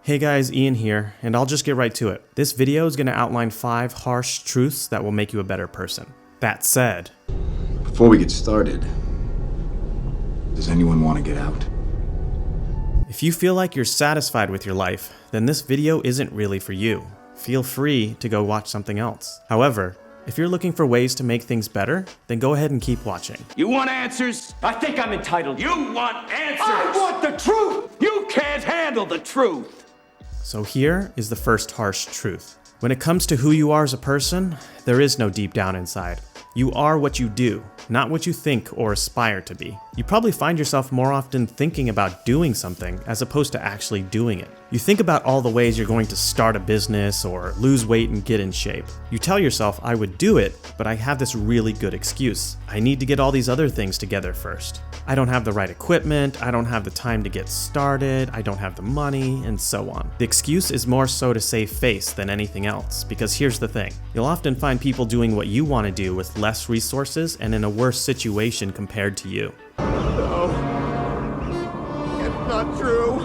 Hey guys, Ian here, and I'll just get right to it. This video is going to outline 5 harsh truths that will make you a better person. That said, before we get started, does anyone want to get out? if you feel like you're satisfied with your life, then this video isn't really for you. Feel free to go watch something else. However, if you're looking for ways to make things better, then go ahead and keep watching. You want answers? I think I'm entitled. You want answers? I want the truth! You can't handle the truth! So here is the first harsh truth. When it comes to who you are as a person, there is no deep down inside. You are what you do, not what you think or aspire to be. You probably find yourself more often thinking about doing something as opposed to actually doing it. You think about all the ways you're going to start a business or lose weight and get in shape. You tell yourself, I would do it, but I have this really good excuse. I need to get all these other things together first. I don't have the right equipment, I don't have the time to get started, I don't have the money, and so on. The excuse is more so to save face than anything else, because here's the thing. You'll often find people doing what you want to do with less resources and in a worse situation compared to you. No. It's not true.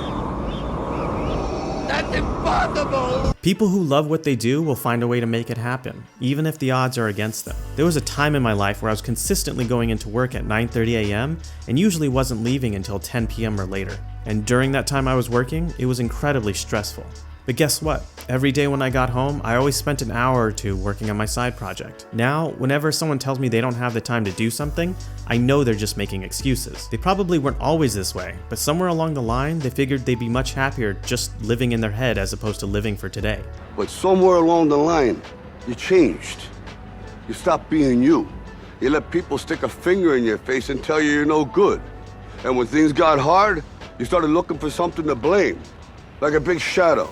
That's impossible! People who love what they do will find a way to make it happen, even if the odds are against them. There was a time in my life where I was consistently going into work at 9:30 a.m. and usually wasn't leaving until 10 p.m. or later. And during that time I was working, it was incredibly stressful. But guess what? Every day when I got home, I always spent an hour or two working on my side project. Now, whenever someone tells me they don't have the time to do something, I know they're just making excuses. They probably weren't always this way, but somewhere along the line, they figured they'd be much happier just living in their head as opposed to living for today. But somewhere along the line, you changed. You stopped being you. You let people stick a finger in your face and tell you you're no good. And when things got hard, you started looking for something to blame, like a big shadow.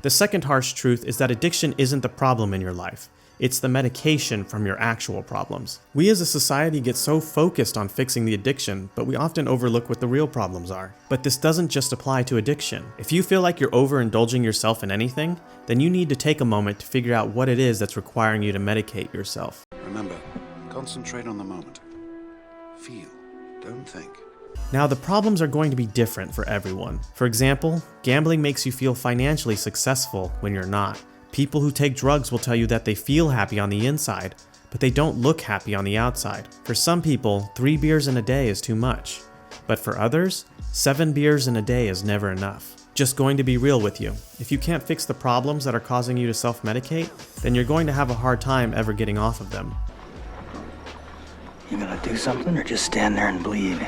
The second harsh truth is that addiction isn't the problem in your life. It's the medication from your actual problems. We as a society get so focused on fixing the addiction, but we often overlook what the real problems are. But this doesn't just apply to addiction. If you feel like you're overindulging yourself in anything, then you need to take a moment to figure out what it is that's requiring you to medicate yourself. Remember, concentrate on the moment. Feel, don't think. Now, the problems are going to be different for everyone. For example, gambling makes you feel financially successful when you're not. People who take drugs will tell you that they feel happy on the inside, but they don't look happy on the outside. For some people, 3 beers in a day is too much. But for others, 7 beers in a day is never enough. Just going to be real with you. If you can't fix the problems that are causing you to self-medicate, then you're going to have a hard time ever getting off of them. You gonna do something or just stand there and bleed?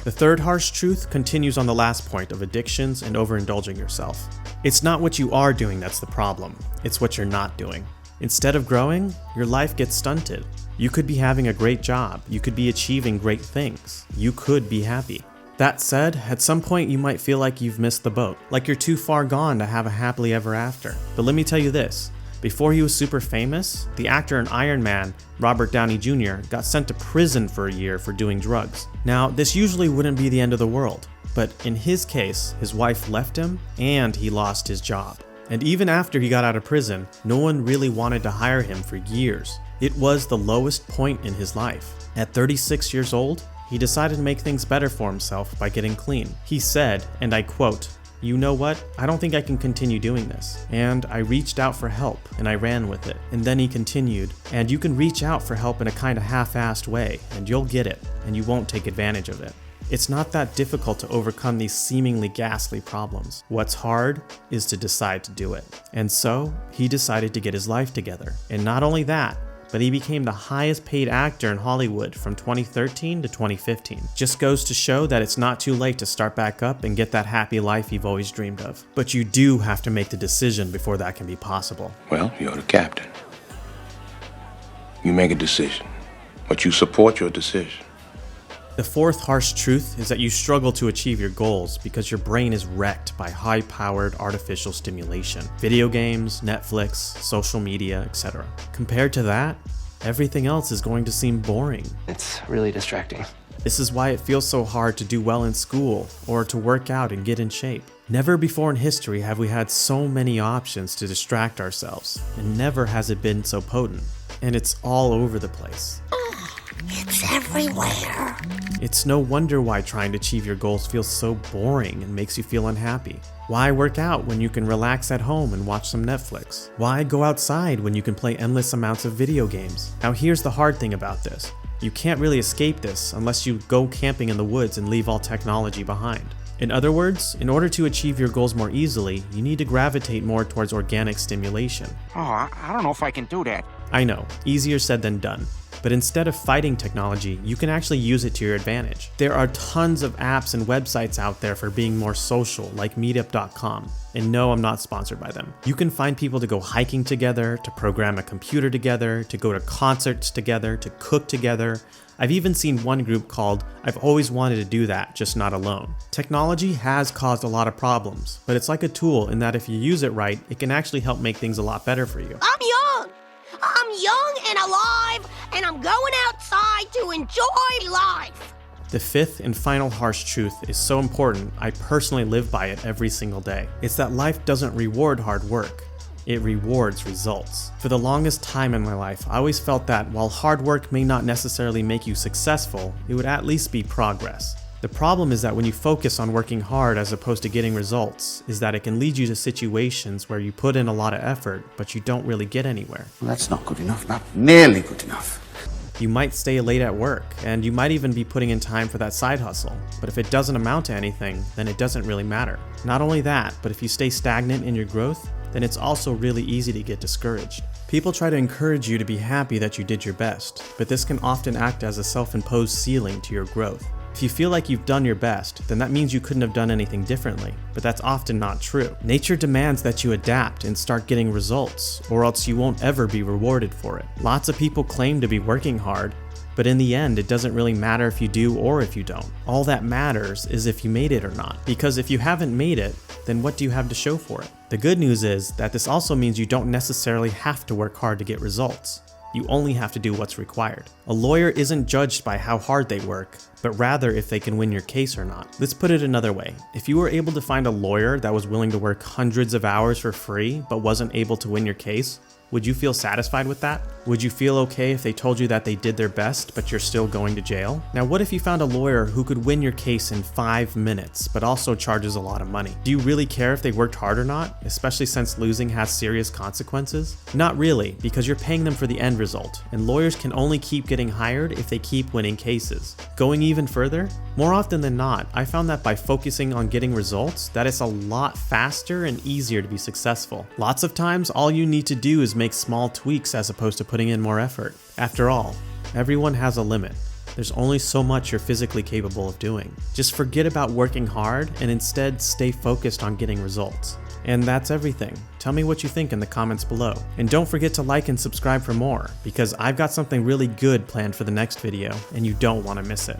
The third harsh truth continues on the last point of addictions and overindulging yourself. It's not what you are doing that's the problem, it's what you're not doing. Instead of growing, your life gets stunted. You could be having a great job, you could be achieving great things, you could be happy. That said, at some point you might feel like you've missed the boat, like you're too far gone to have a happily ever after. But let me tell you this. Before he was super famous, the actor in Iron Man, Robert Downey Jr., got sent to prison for a year for doing drugs. Now, this usually wouldn't be the end of the world, but in his case, his wife left him and he lost his job. And even after he got out of prison, no one really wanted to hire him for years. It was the lowest point in his life. At 36 years old, he decided to make things better for himself by getting clean. He said, and I quote, "You know what? I don't think I can continue doing this. And I reached out for help and I ran with it." And then he continued, "And you can reach out for help in a kind of half-assed way and you'll get it and you won't take advantage of it. It's not that difficult to overcome these seemingly ghastly problems. What's hard is to decide to do it." And so he decided to get his life together. And not only that, but he became the highest paid actor in Hollywood from 2013 to 2015. Just goes to show that it's not too late to start back up and get that happy life you've always dreamed of. But you do have to make the decision before that can be possible. Well, you're the captain. You make a decision, but you support your decision. The fourth harsh truth is that you struggle to achieve your goals because your brain is wrecked by high-powered artificial stimulation. Video games, Netflix, social media, etc. Compared to that, everything else is going to seem boring. It's really distracting. This is why it feels so hard to do well in school or to work out and get in shape. Never before in history have we had so many options to distract ourselves, and never has it been so potent. And it's all over the place. It's everywhere. It's no wonder why trying to achieve your goals feels so boring and makes you feel unhappy. Why work out when you can relax at home and watch some Netflix? Why go outside when you can play endless amounts of video games? Now here's the hard thing about this. You can't really escape this unless you go camping in the woods and leave all technology behind. In other words, in order to achieve your goals more easily, you need to gravitate more towards organic stimulation. Oh, I don't know if I can do that. I know, easier said than done. But instead of fighting technology, you can actually use it to your advantage. There are tons of apps and websites out there for being more social, like meetup.com. And no, I'm not sponsored by them. You can find people to go hiking together, to program a computer together, to go to concerts together, to cook together. I've even seen one group called I've Always Wanted to Do That, Just Not Alone. Technology has caused a lot of problems, but it's like a tool in that if you use it right, it can actually help make things a lot better for you. I'm young and alive, and I'm going outside to enjoy life. The fifth and final harsh truth is so important, I personally live by it every single day. It's that life doesn't reward hard work. It rewards results. For the longest time in my life, I always felt that while hard work may not necessarily make you successful, it would at least be progress. The problem is that when you focus on working hard as opposed to getting results, is that it can lead you to situations where you put in a lot of effort, but you don't really get anywhere. Well, that's not good enough, not nearly good enough. You might stay late at work, and you might even be putting in time for that side hustle, but if it doesn't amount to anything, then it doesn't really matter. Not only that, but if you stay stagnant in your growth, then it's also really easy to get discouraged. People try to encourage you to be happy that you did your best, but this can often act as a self-imposed ceiling to your growth. If you feel like you've done your best, then that means you couldn't have done anything differently, but that's often not true. Nature demands that you adapt and start getting results, or else you won't ever be rewarded for it. Lots of people claim to be working hard, but in the end, it doesn't really matter if you do or if you don't. All that matters is if you made it or not, because if you haven't made it, then what do you have to show for it? The good news is that this also means you don't necessarily have to work hard to get results. You only have to do what's required. A lawyer isn't judged by how hard they work, but rather if they can win your case or not. Let's put it another way. If you were able to find a lawyer that was willing to work hundreds of hours for free, but wasn't able to win your case, would you feel satisfied with that? Would you feel okay if they told you that they did their best, but you're still going to jail? Now, what if you found a lawyer who could win your case in 5 minutes, but also charges a lot of money? Do you really care if they worked hard or not, especially since losing has serious consequences? Not really, because you're paying them for the end result, and lawyers can only keep getting hired if they keep winning cases. Going even further, more often than not, I found that by focusing on getting results, that it's a lot faster and easier to be successful. Lots of times, all you need to do is make small tweaks as opposed to putting in more effort. After all, everyone has a limit. There's only so much you're physically capable of doing. Just forget about working hard and instead stay focused on getting results. And that's everything. Tell me what you think in the comments below. And don't forget to like and subscribe for more, because I've got something really good planned for the next video and you don't want to miss it.